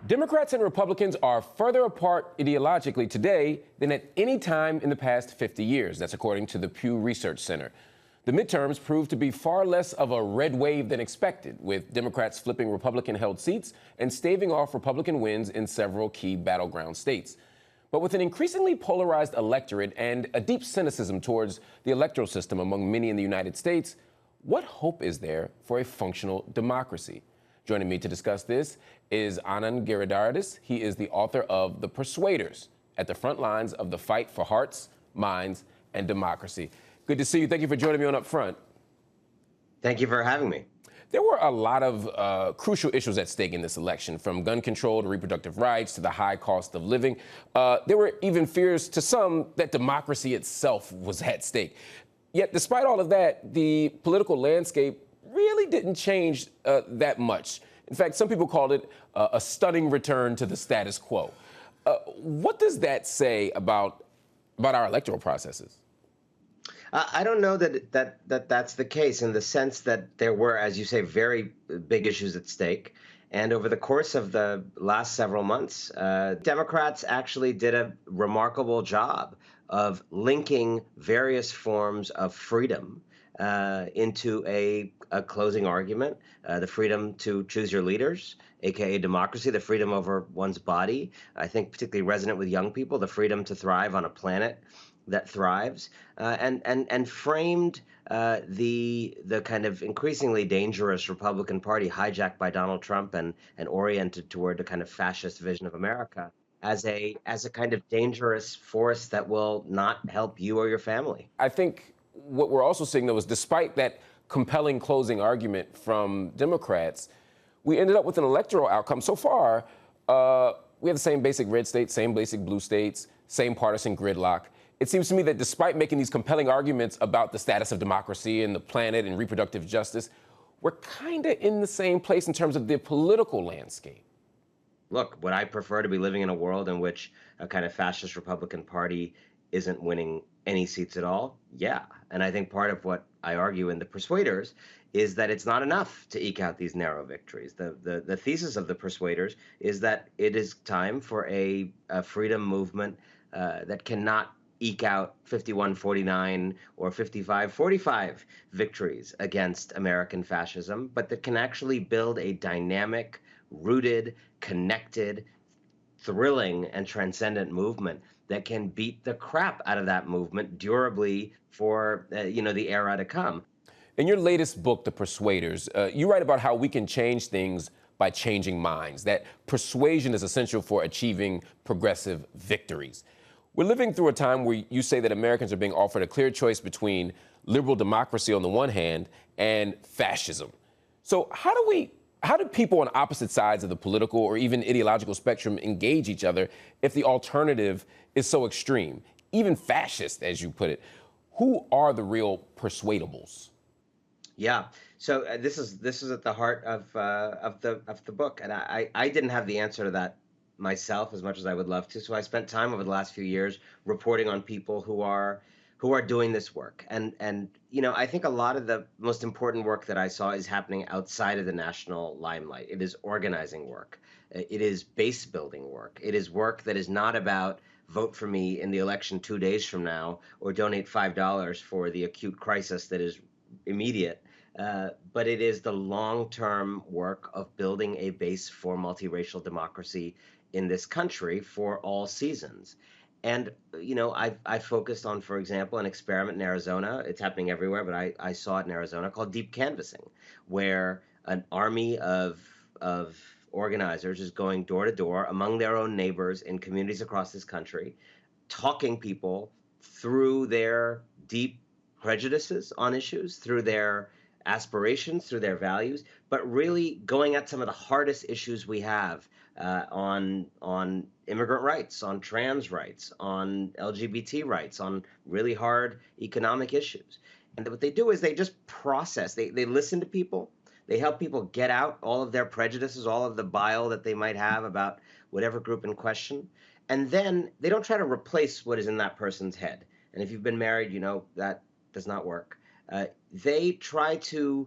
Democrats and Republicans are further apart ideologically today than at any time in the past 50 years. That's according to the Pew Research Center. The midterms proved to be far less of a red wave than expected, with Democrats flipping Republican-held seats and staving off Republican wins in several key battleground states. But with an increasingly polarized electorate and a deep cynicism towards the electoral system among many in the United States, what hope is there for a functional democracy? Joining me to discuss this is Anand Giridharadas. He is the author of The Persuaders, at the front lines of the fight for hearts, minds, and democracy. Good to see you. Thank you for joining me on UpFront. Thank you for having me. There were a lot of crucial issues at stake in this election, from gun control to reproductive rights to the high cost of living. There were even fears to some that democracy itself was at stake. Yet, despite all of that, the political landscape really didn't change that much. In fact, some people called it a stunning return to the status quo. What does that say about our electoral processes? I don't know that's the case, in the sense that there were, as you say, very big issues at stake. And over the course of the last several months, Democrats actually did a remarkable job of linking various forms of freedom into a closing argument. The freedom to choose your leaders, aka democracy, the freedom over one's body, I think particularly resonant with young people, the freedom to thrive on a planet that thrives, and framed the kind of increasingly dangerous Republican Party, hijacked by Donald Trump and oriented toward a kind of fascist vision of America, as a kind of dangerous force that will not help you or your family. I think what we're also seeing, though, is despite that compelling closing argument from Democrats, we ended up with an electoral outcome. So far, we have the same basic red states, same basic blue states, same partisan gridlock. It seems to me that despite making these compelling arguments about the status of democracy and the planet and reproductive justice, we're kind of in the same place in terms of the political landscape. Look, would I prefer to be living in a world in which a kind of fascist Republican Party isn't winning any seats at all? Yeah. And I think part of what I argue in The Persuaders is that it's not enough to eke out these narrow victories. The thesis of The Persuaders is that it is time for a freedom movement that cannot eke out 51-49 or 55-45 victories against American fascism, but that can actually build a dynamic, rooted, connected, thrilling, and transcendent movement that can beat the crap out of that movement durably for the era to come. In your latest book, The Persuaders, you write about how we can change things by changing minds, that persuasion is essential for achieving progressive victories. We're living through a time where you say that Americans are being offered a clear choice between liberal democracy on the one hand and fascism. So how do people on opposite sides of the political or even ideological spectrum engage each other if the alternative is so extreme, even fascist, as you put it? Who are the real persuadables? Yeah. So this is at the heart of the book, and I didn't have the answer to that myself as much as I would love to. So I spent time over the last few years reporting on people who are doing this work. And I think a lot of the most important work that I saw is happening outside of the national limelight. It is organizing work. It is base building work. It is work that is not about vote for me in the election 2 days from now or donate $5 for the acute crisis that is immediate. But it is the long-term work of building a base for multiracial democracy in this country for all seasons. And, I focused on, for example, an experiment in Arizona. It's happening everywhere, but I saw it in Arizona, called deep canvassing, where an army of organizers is going door to door among their own neighbors in communities across this country, talking people through their deep prejudices on issues, through their aspirations, through their values, but really going at some of the hardest issues we have on immigrant rights, on trans rights, on LGBT rights, on really hard economic issues. And what they do is they just process, they listen to people, they help people get out all of their prejudices, all of the bile that they might have about whatever group in question. And then they don't try to replace what is in that person's head. And if you've been married, that does not work. They try to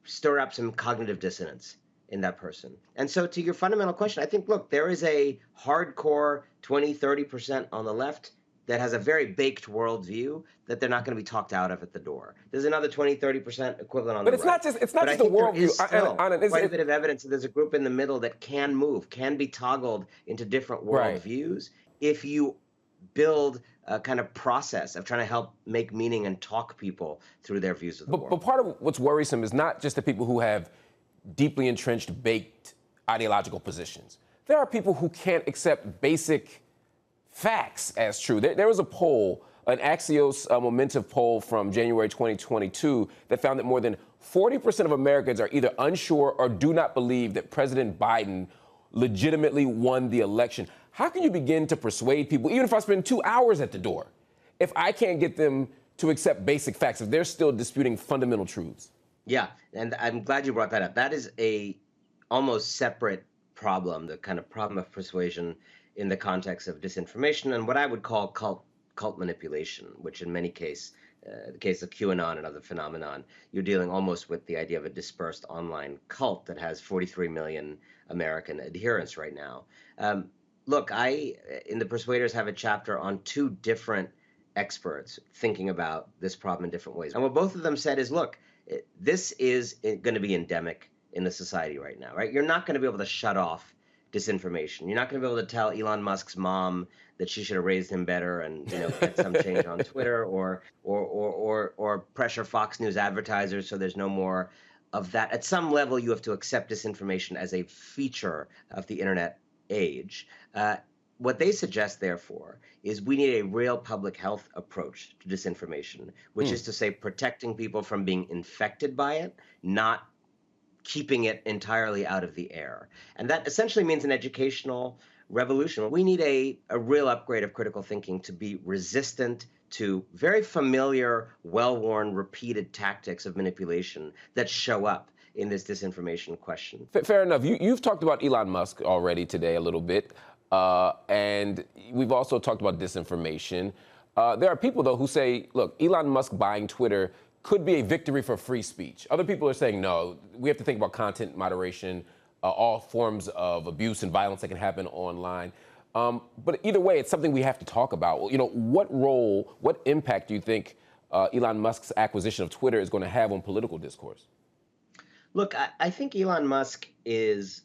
stir up some cognitive dissonance in that person. And so to your fundamental question, I think, look, there is a hardcore 20, 30% on the left that has a very baked worldview that they're not going to be talked out of at the door. There's another 20, 30% equivalent on But the it's right. not just But I a think there worldview. is still Anand, quite a bit of evidence that there's a group in the middle that can move, can be toggled into different right. worldviews if you build a kind of process of trying to help make meaning and talk people through their views of the world. But part of what's worrisome is not just the people who have deeply entrenched, baked ideological positions. There are people who can't accept basic facts as true. There was a poll, an Axios Momentum poll from January 2022 that found that more than 40% of Americans are either unsure or do not believe that President Biden legitimately won the election. How can you begin to persuade people, even if I spend 2 hours at the door, if I can't get them to accept basic facts, if they're still disputing fundamental truths? Yeah, and I'm glad you brought that up. That is a almost separate problem, the kind of problem of persuasion in the context of disinformation and what I would call cult manipulation, which in many cases, the case of QAnon and other phenomenon, you're dealing almost with the idea of a dispersed online cult that has 43 million American adherents right now. Look, I, in the Persuaders, have a chapter on two different experts thinking about this problem in different ways. And what both of them said is, look, this is going to be endemic in the society right now, right? You're not going to be able to shut off disinformation. You're not going to be able to tell Elon Musk's mom that she should have raised him better and, you know, get some change on Twitter, or pressure Fox News advertisers so there's no more of that. At some level, you have to accept disinformation as a feature of the internet age. What they suggest, therefore, is we need a real public health approach to disinformation, which is to say protecting people from being infected by it, not keeping it entirely out of the air. And that essentially means an educational revolution. We need a real upgrade of critical thinking to be resistant to very familiar, well-worn, repeated tactics of manipulation that show up in this disinformation question. Fair enough. You've talked about Elon Musk already today a little bit, and we've also talked about disinformation. There are people, though, who say, look, Elon Musk buying Twitter could be a victory for free speech. Other people are saying, no, we have to think about content moderation, all forms of abuse and violence that can happen online. But either way, it's something we have to talk about. You know, what role, what impact do you think Elon Musk's acquisition of Twitter is going to have on political discourse? Look, I think Elon Musk is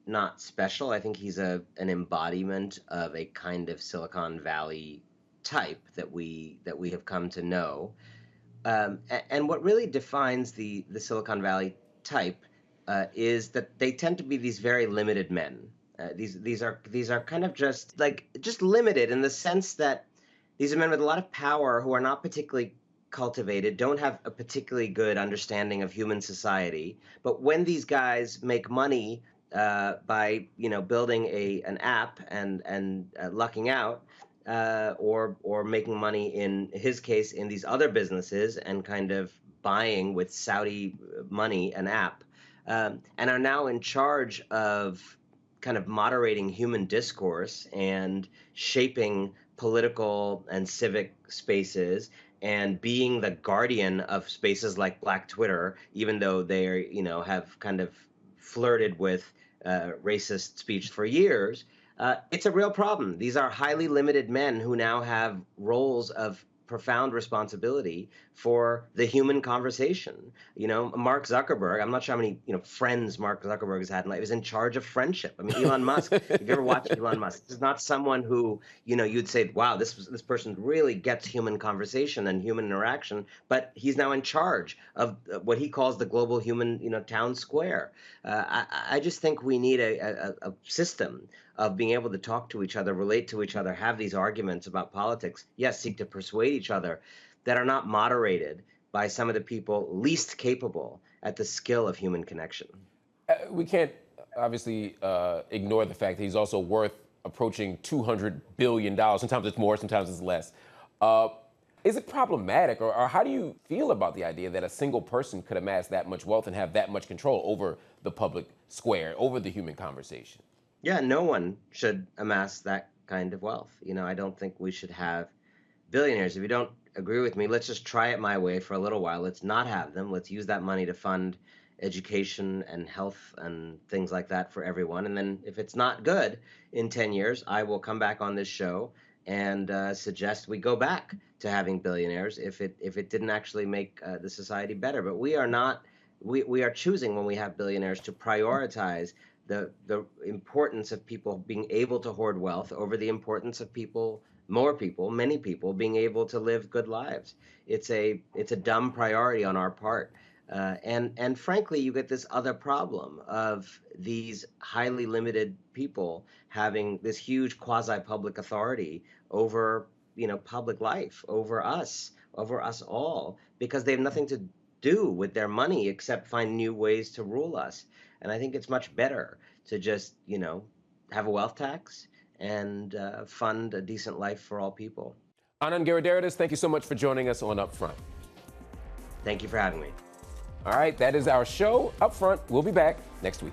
not special. I think he's an embodiment of a kind of Silicon Valley type that we have come to know. And what really defines the Silicon Valley type is that they tend to be these very limited men. These are kind of just limited in the sense that these are men with a lot of power who are not particularly cultivated, don't have a particularly good understanding of human society. But when these guys make money by building an app and lucking out, or making money in his case in these other businesses and kind of buying with Saudi money an app, and are now in charge of kind of moderating human discourse and shaping political and civic spaces and being the guardian of spaces like Black Twitter, even though they have kind of flirted with racist speech for years. It's a real problem. These are highly limited men who now have roles of profound responsibility for the human conversation. Mark Zuckerberg, I'm not sure how many friends Mark Zuckerberg has had in life, is in charge of friendship. I mean, Elon Musk, if you ever watched Elon Musk, this is not someone who, you'd say, wow, this person really gets human conversation and human interaction, but he's now in charge of what he calls the global human, town square. I just think we need a system of being able to talk to each other, relate to each other, have these arguments about politics, yes, seek to persuade each other, that are not moderated by some of the people least capable at the skill of human connection. We can't obviously ignore the fact that he's also worth approaching $200 billion. Sometimes it's more, sometimes it's less. Is it problematic, or how do you feel about the idea that a single person could amass that much wealth and have that much control over the public square, over the human conversation? Yeah, no one should amass that kind of wealth. I don't think we should have billionaires. If you don't agree with me, let's just try it my way for a little while. Let's not have them. Let's use that money to fund education and health and things like that for everyone. And then if it's not good in 10 years, I will come back on this show and suggest we go back to having billionaires if it didn't actually make the society better. But we are not. We are choosing when we have billionaires to prioritize the importance of people being able to hoard wealth over the importance of many people being able to live good lives. It's a dumb priority on our part. And frankly, you get this other problem of these highly limited people having this huge quasi-public authority over, public life, over us all, because they have nothing to do with their money except find new ways to rule us. And I think it's much better to just, have a wealth tax and fund a decent life for all people. Anand Giridharadas, thank you so much for joining us on UpFront. Thank you for having me. All right, that is our show. UpFront, we'll be back next week.